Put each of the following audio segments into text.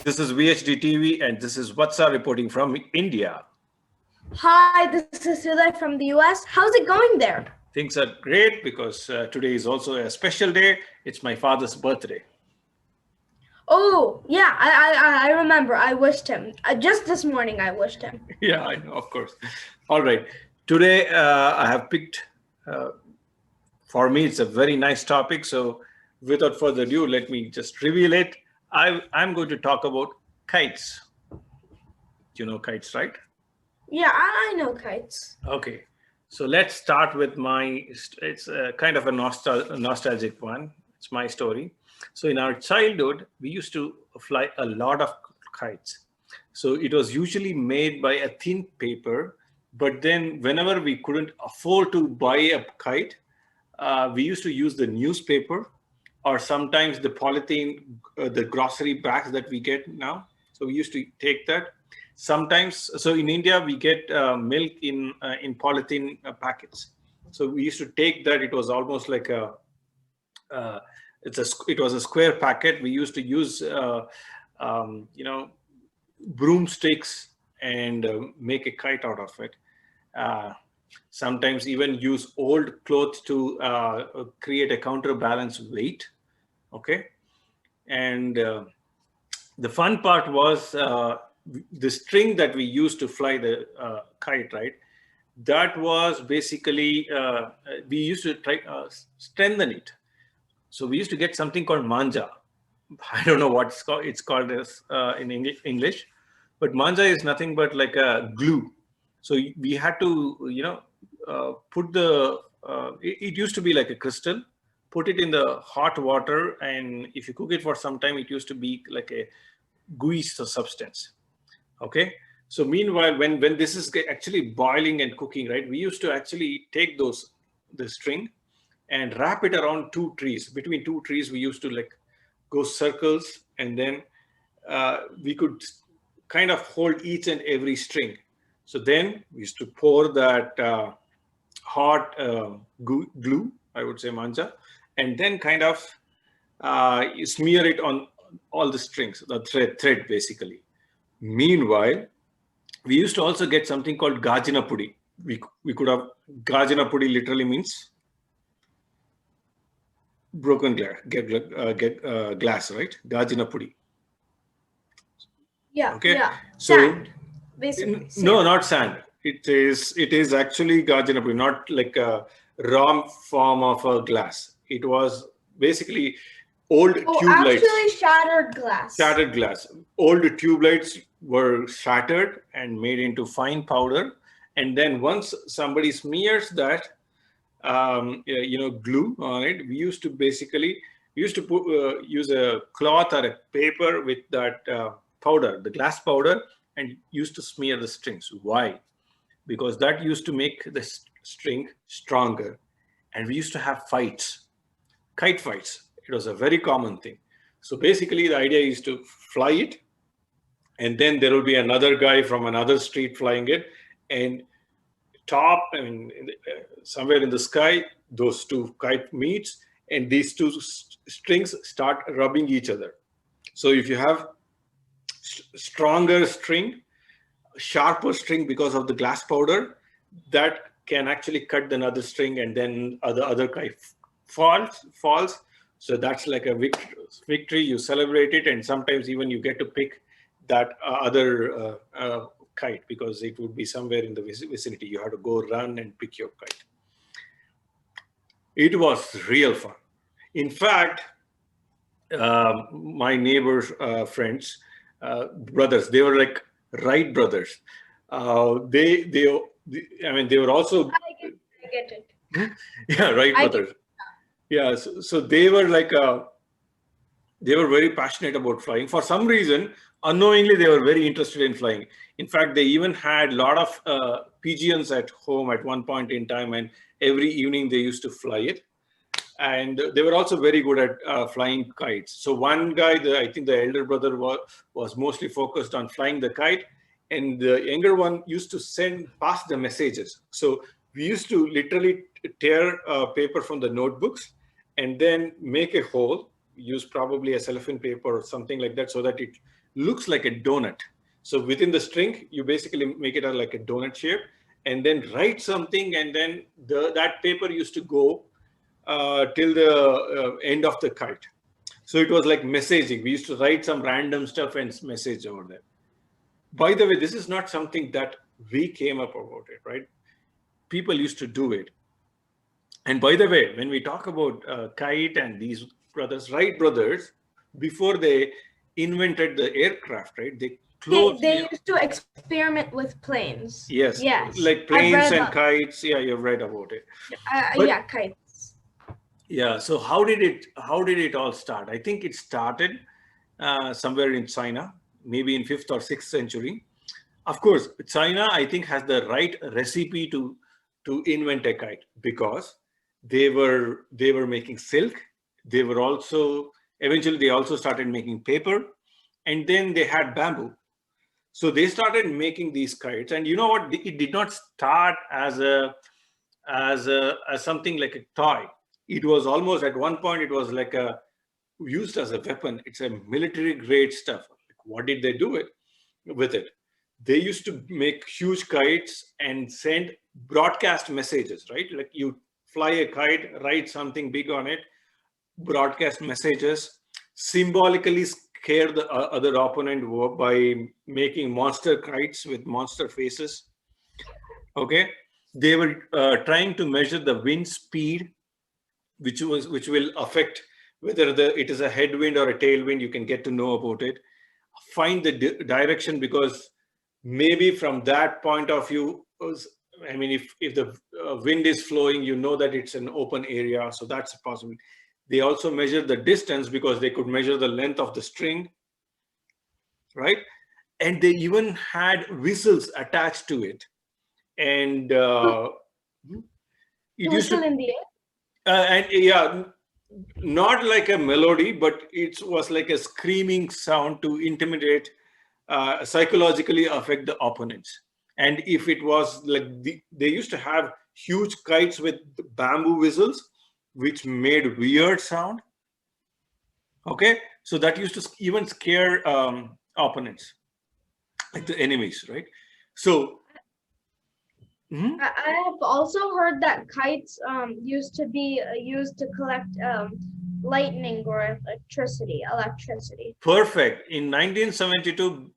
This is VHDTV and this is Vatsa reporting from India. Hi, this is Hrudai from the US. How's it going there? Things are great because today is also a special day. It's my father's birthday. Oh, yeah, I remember. I wished him. Just this morning, I wished him. Yeah, I know, of course. All right. Today, I have picked, for me, it's a very nice topic. So without further ado, let me just reveal it. I'm going to talk about kites. You know kites, right? Yeah, I know kites. Okay. So let's start with it's kind of a nostalgic one. It's my story. So in our childhood, we used to fly a lot of kites. So it was usually made by a thin paper, but then whenever we couldn't afford to buy a kite, we used to use the newspaper or sometimes the polythene, the grocery bags that we get now. So we used to take that. Sometimes, so in India, we get milk in polythene packets. So we used to take that. It was almost like it was a square packet. We used to use, broomsticks and make a kite out of it. Sometimes even use old clothes to create a counterbalance weight. Okay. And the fun part was the string that we used to fly the kite, right? That was basically, we used to try strengthen it. So we used to get something called manja. I don't know what it's called as in English, but manja is nothing but like a glue. So we had to, put it used to be like a crystal, put it in the hot water. And if you cook it for some time, it used to be like a gooey substance. Okay. So meanwhile, when this is actually boiling and cooking, right, we used to actually take the string and wrap it around two trees. Between two trees, we used to like go circles, and then we could kind of hold each and every string. So then we used to pour that hot glue, I would say manja, and then kind of smear it on all the strings, the thread basically. Meanwhile, we used to also get something called gajina pudi. We could have gajina pudi literally means broken glass, right? Gajina pudi. Yeah, Okay. yeah. So Sand, basically. no, not sand. It is actually gajina pudi, not like a raw form of a glass. It was basically old tube lights. Actually shattered glass. Shattered glass. Old tube lights were shattered and made into fine powder. And then once somebody smears that, glue on it, we used to use a cloth or a paper with that powder, the glass powder, and used to smear the strings. Why? Because that used to make the string stronger. And we used to have fights, kite fights. It was a very common thing. So basically, the idea is to fly it, and then there will be another guy from another street flying it, and somewhere in the sky, those two kite meets, and these two strings start rubbing each other. So if you have stronger string, sharper string because of the glass powder, that can actually cut another string, and then other kite falls. So that's like a victory. You celebrate it, and sometimes even you get to pick that other kite because it would be somewhere in the vicinity. You have to go run and pick your kite. It was real fun. In fact, my neighbors' friends, brothers, they were like Wright brothers. They were also. I get it. Yeah, Wright brothers. Yeah, so they were like they were very passionate about flying. For some reason, unknowingly, they were very interested in flying. In fact, they even had a lot of pigeons at home at one point in time, and every evening they used to fly it. And they were also very good at flying kites. So one guy, I think the elder brother was mostly focused on flying the kite, and the younger one used to pass the messages. So we used to literally tear paper from the notebooks and then make a hole, use probably a cellophane paper or something like that, so that looks like a donut. So within the string, you basically make it like a donut shape, and then write something, and then that paper used to go till the end of the kite. So it was like messaging. We used to write some random stuff and message over there. By the way, this is not something that we came up about it, right? People used to do it. And by the way, when we talk about kite and these brothers, Wright brothers, before they invented the aircraft, right? They They used to experiment with planes. Yes, Yes, like planes and kites. Yeah, you've read about it. Yeah, kites. Yeah. So how did it all start? I think it started somewhere in China, maybe in 5th or 6th century. Of course, China, I think, has the right recipe to invent a kite, because they were making silk. They were also eventually they also started making paper, and then they had bamboo. So they started making these kites, and you know what? It did not start as something like a toy. It was almost, at one point, it was like used as a weapon. It's a military grade stuff. What did they do with it? They used to make huge kites and send broadcast messages, right? Like you fly a kite, write something big on it, broadcast messages, symbolically scare the other opponent by making monster kites with monster faces. Okay, they were trying to measure the wind speed, which will affect whether it is a headwind or a tailwind. You can get to know about it. Find the direction, because maybe from that point of view, I mean, if the wind is flowing, you know that it's an open area, so that's possible. They also measure the distance, because they could measure the length of the string, right? And they even had whistles attached to it, and it used to, in the air. and yeah, not like a melody, but it was like a screaming sound to intimidate, psychologically affect the opponents. And if it was like they used to have huge kites with bamboo whistles, which made weird sound. Okay, so that used to even scare opponents, like the enemies, right? So I have also heard that kites used to be used to collect lightning or electricity. perfect. In 1972,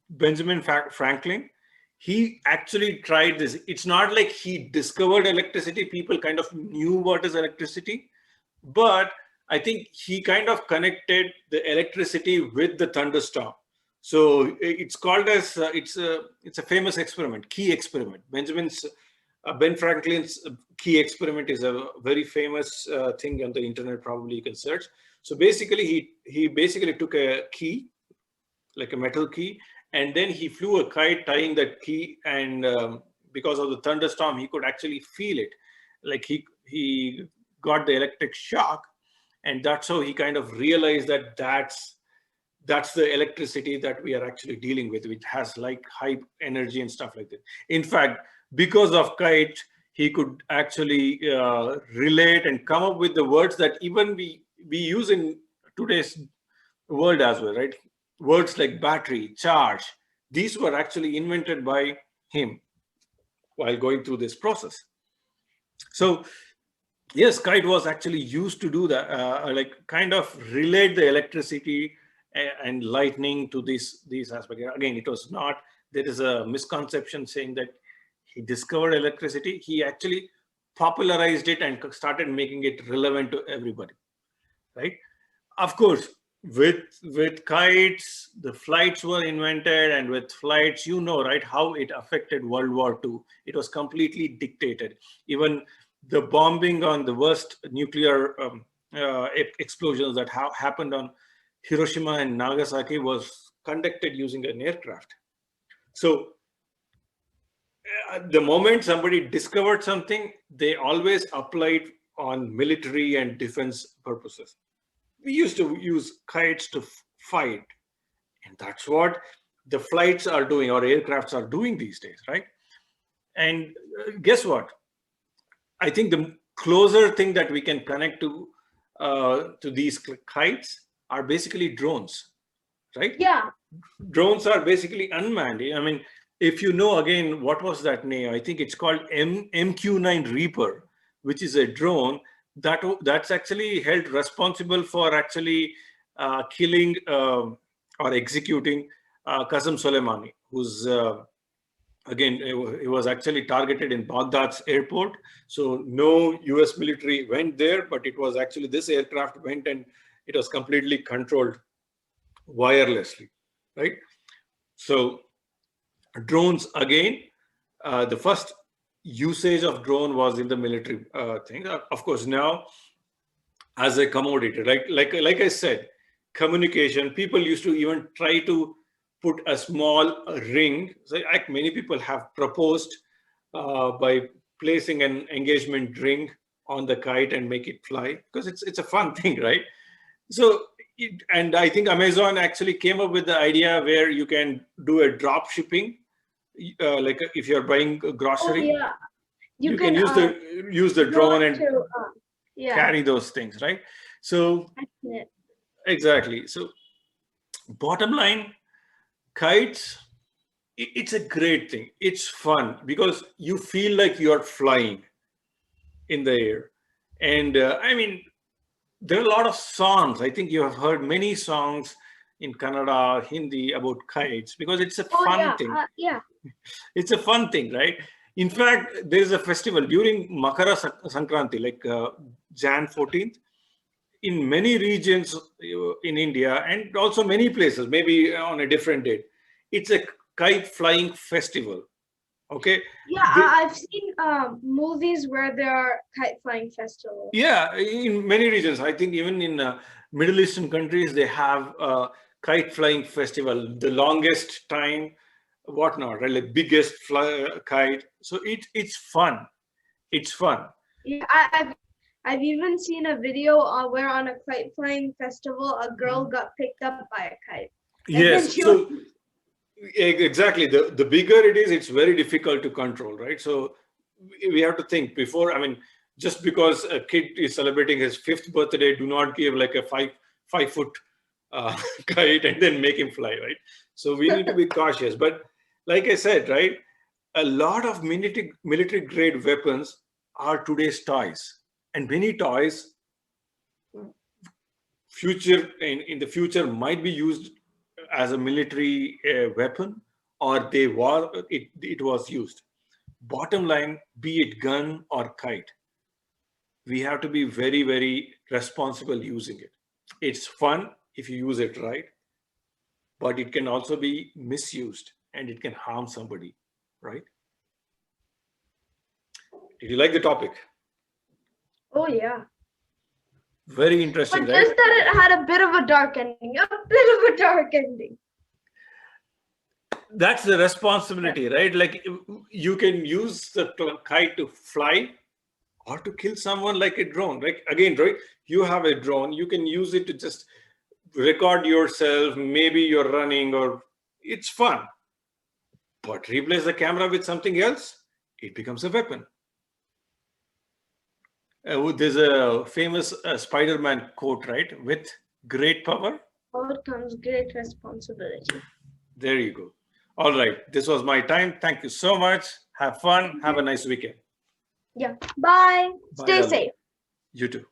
Benjamin Franklin, he actually tried this. It's not like he discovered electricity. People kind of knew what is electricity, but I think he kind of connected the electricity with the thunderstorm. So it's called as it's a famous experiment, key experiment. Ben Franklin's key experiment is a very famous thing on the internet. Probably you can search. So basically, he basically took a key, like a metal key, and then he flew a kite tying that key, and because of the thunderstorm, he could actually feel it. Like he got the electric shock, and that's how he kind of realized that that's the electricity that we are actually dealing with, which has like high energy and stuff like that. In fact, because of kite, he could actually relate and come up with the words that even we use in today's world as well, right? Words like battery, charge, these were actually invented by him while going through this process. So yes, kite was actually used to do that, like kind of relate the electricity and lightning to these aspects. Again, it was not, there is a misconception saying that he discovered electricity. He actually popularized it and started making it relevant to everybody, right? Of course, with kites, the flights were invented, and with flights, you know, right, how it affected World War II. It was completely dictated. Even the bombing on the worst nuclear explosions that happened on Hiroshima and Nagasaki was conducted using an aircraft. So the moment somebody discovered something, they always applied on military and defense purposes. We used to use kites to fight, and that's what the flights are doing, or aircrafts are doing these days, right? And guess what? I think the closer thing that we can connect to these kites are basically drones. right? Yeah. Drones are basically unmanned. I mean, if you know, again, what was that name? I think it's called MQ-9 Reaper, which is a drone that's actually held responsible for actually killing or executing Qasem Soleimani, who's again, it was actually targeted in Baghdad's airport. So no US military went there, but it was actually this aircraft went and it was completely controlled wirelessly, right? So drones, again, the first usage of drone was in the military thing. Of course, now as a commodity, like I said, communication, people used to even try to put a small ring. So like many people have proposed by placing an engagement ring on the kite and make it fly, because it's a fun thing, right? So and I think Amazon actually came up with the idea where you can do a drop shipping, like if you're buying Oh grocery, yeah. you can use the go drone and to yeah. carry those things, right? So Excellent. exactly. So bottom line, kites, it's a great thing. It's fun because you feel like you're flying in the air. And I mean, there are a lot of songs. I think you have heard many songs in Kannada, Hindi about kites, because it's a Oh fun yeah. thing. Yeah. It's a fun thing, right? In fact, there is a festival during Makara Sankranti, like Jan 14th, in many regions in India and also many places, maybe on a different date. It's a kite flying festival. Okay. Yeah, I've seen movies where there are kite flying festivals. Yeah, in many regions, I think even in Middle Eastern countries, they have a kite flying festival, the longest time, whatnot, right? Like biggest kite. So it's fun. It's fun. Yeah, I've even seen a video where on a kite flying festival a girl got picked up by a kite. And then Yes. she So exactly, the bigger it is, it's very difficult to control, right? So we have to think before. I mean, just because a kid is celebrating his 5th birthday, do not give like a 5 foot kite and then make him fly, right? So we need to be cautious. But like I said, right, a lot of military grade weapons are today's toys, and many toys in the future might be used as a military weapon, or it was used. Bottom line, be it gun or kite, we have to be very, very responsible using it. It's fun if you use it right, but it can also be misused and it can harm somebody, right? Did you like the topic? Oh yeah. Very interesting, But right? just that it had a bit of a dark ending. A bit of a dark ending. That's the responsibility, right? Like you can use the kite to fly or to kill someone, like a drone. Like again, right? You have a drone, you can use it to just record yourself. Maybe you're running, or it's fun. But replace the camera with something else, it becomes a weapon. There's a famous Spider-Man quote, right? With great power, Out comes great responsibility. there you go. All right, this was my time. Thank you so much. Have fun. Have a nice weekend. Yeah. Bye. Bye, Stay darling. safe. You too.